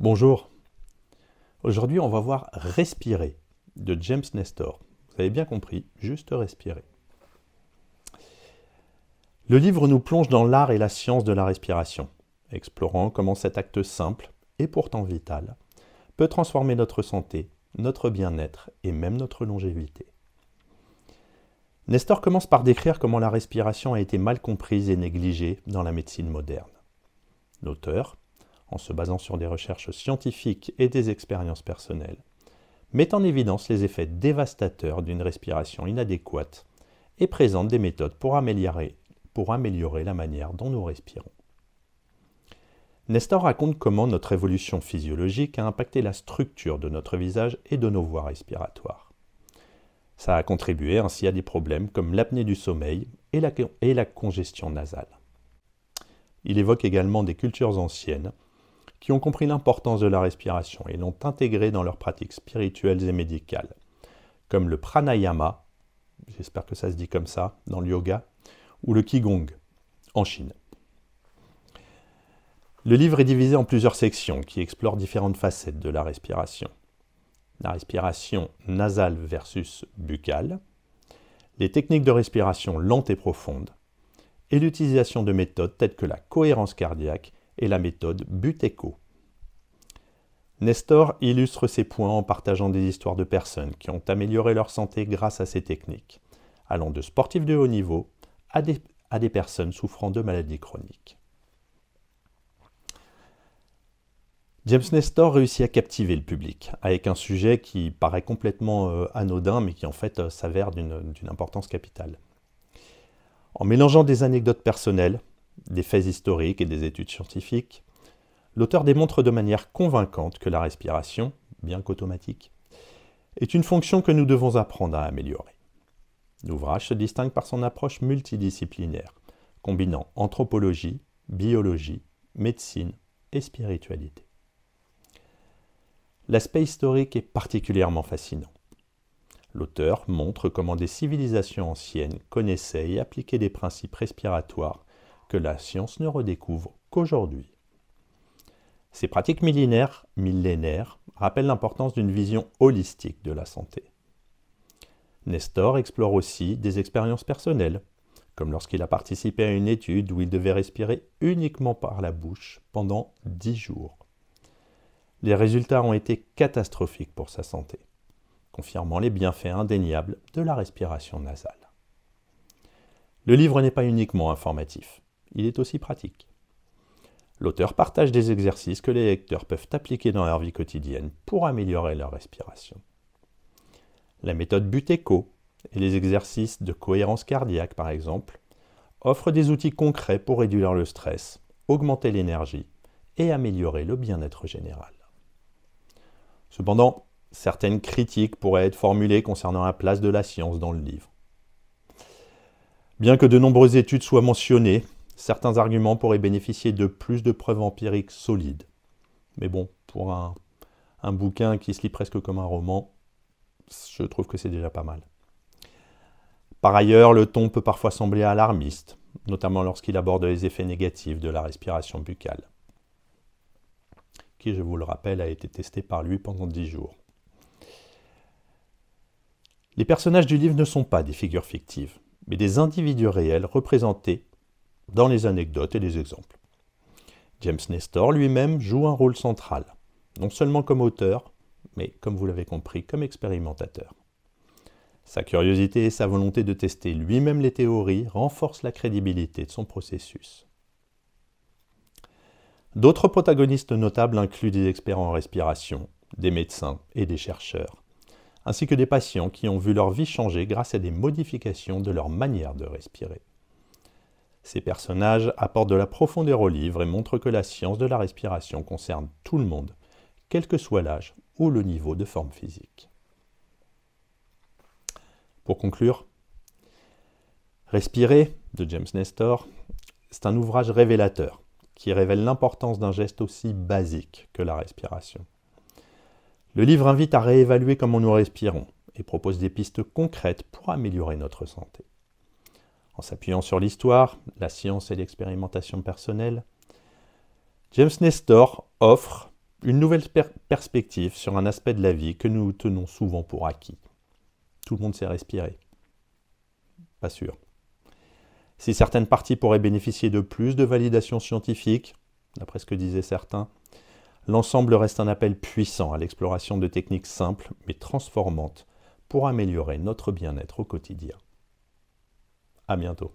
Bonjour, aujourd'hui on va voir Respirer de James Nestor. Vous avez bien compris, juste respirer. Le livre nous plonge dans l'art et la science de la respiration, explorant comment cet acte simple, et pourtant vital, peut transformer notre santé, notre bien-être et même notre longévité. Nestor commence par décrire comment la respiration a été mal comprise et négligée dans la médecine moderne. L'auteur, en se basant sur des recherches scientifiques et des expériences personnelles, met en évidence les effets dévastateurs d'une respiration inadéquate et présente des méthodes pour améliorer la manière dont nous respirons. Nestor raconte comment notre évolution physiologique a impacté la structure de notre visage et de nos voies respiratoires. Ça a contribué ainsi à des problèmes comme l'apnée du sommeil et la congestion nasale. Il évoque également des cultures anciennes qui ont compris l'importance de la respiration et l'ont intégrée dans leurs pratiques spirituelles et médicales, comme le pranayama, j'espère que ça se dit comme ça, dans le yoga, ou le qigong, en Chine. Le livre est divisé en plusieurs sections qui explorent différentes facettes de la respiration. La respiration nasale versus buccale, les techniques de respiration lente et profonde, et l'utilisation de méthodes telles que la cohérence cardiaque et la méthode Buteyko. Nestor illustre ces points en partageant des histoires de personnes qui ont amélioré leur santé grâce à ces techniques, allant de sportifs de haut niveau à des personnes souffrant de maladies chroniques. James Nestor réussit à captiver le public avec un sujet qui paraît complètement anodin mais qui en fait s'avère d'une importance capitale. En mélangeant des anecdotes personnelles, des faits historiques et des études scientifiques, l'auteur démontre de manière convaincante que la respiration, bien qu'automatique, est une fonction que nous devons apprendre à améliorer. L'ouvrage se distingue par son approche multidisciplinaire, combinant anthropologie, biologie, médecine et spiritualité. L'aspect historique est particulièrement fascinant. L'auteur montre comment des civilisations anciennes connaissaient et appliquaient des principes respiratoires que la science ne redécouvre qu'aujourd'hui. Ces pratiques millénaires rappellent l'importance d'une vision holistique de la santé. Nestor explore aussi des expériences personnelles, comme lorsqu'il a participé à une étude où il devait respirer uniquement par la bouche pendant 10 jours. Les résultats ont été catastrophiques pour sa santé, confirmant les bienfaits indéniables de la respiration nasale. Le livre n'est pas uniquement informatif, il est aussi pratique. L'auteur partage des exercices que les lecteurs peuvent appliquer dans leur vie quotidienne pour améliorer leur respiration. La méthode Buteyko et les exercices de cohérence cardiaque, par exemple, offrent des outils concrets pour réduire le stress, augmenter l'énergie et améliorer le bien-être général. Cependant, certaines critiques pourraient être formulées concernant la place de la science dans le livre. Bien que de nombreuses études soient mentionnées, certains arguments pourraient bénéficier de plus de preuves empiriques solides. Mais bon, pour un bouquin qui se lit presque comme un roman, je trouve que c'est déjà pas mal. Par ailleurs, le ton peut parfois sembler alarmiste, notamment lorsqu'il aborde les effets négatifs de la respiration buccale, qui, je vous le rappelle, a été testé par lui pendant 10 jours. Les personnages du livre ne sont pas des figures fictives, mais des individus réels représentés dans les anecdotes et les exemples. James Nestor lui-même joue un rôle central, non seulement comme auteur, mais, comme vous l'avez compris, comme expérimentateur. Sa curiosité et sa volonté de tester lui-même les théories renforcent la crédibilité de son processus. D'autres protagonistes notables incluent des experts en respiration, des médecins et des chercheurs, ainsi que des patients qui ont vu leur vie changer grâce à des modifications de leur manière de respirer. Ces personnages apportent de la profondeur au livre et montrent que la science de la respiration concerne tout le monde, quel que soit l'âge ou le niveau de forme physique. Pour conclure, Respirer de James Nestor, c'est un ouvrage révélateur qui révèle l'importance d'un geste aussi basique que la respiration. Le livre invite à réévaluer comment nous respirons et propose des pistes concrètes pour améliorer notre santé. En s'appuyant sur l'histoire, la science et l'expérimentation personnelle, James Nestor offre Une nouvelle perspective sur un aspect de la vie que nous tenons souvent pour acquis. Tout le monde sait respirer. Pas sûr. Si certaines parties pourraient bénéficier de plus de validation scientifique, d'après ce que disaient certains, l'ensemble reste un appel puissant à l'exploration de techniques simples mais transformantes pour améliorer notre bien-être au quotidien. À bientôt.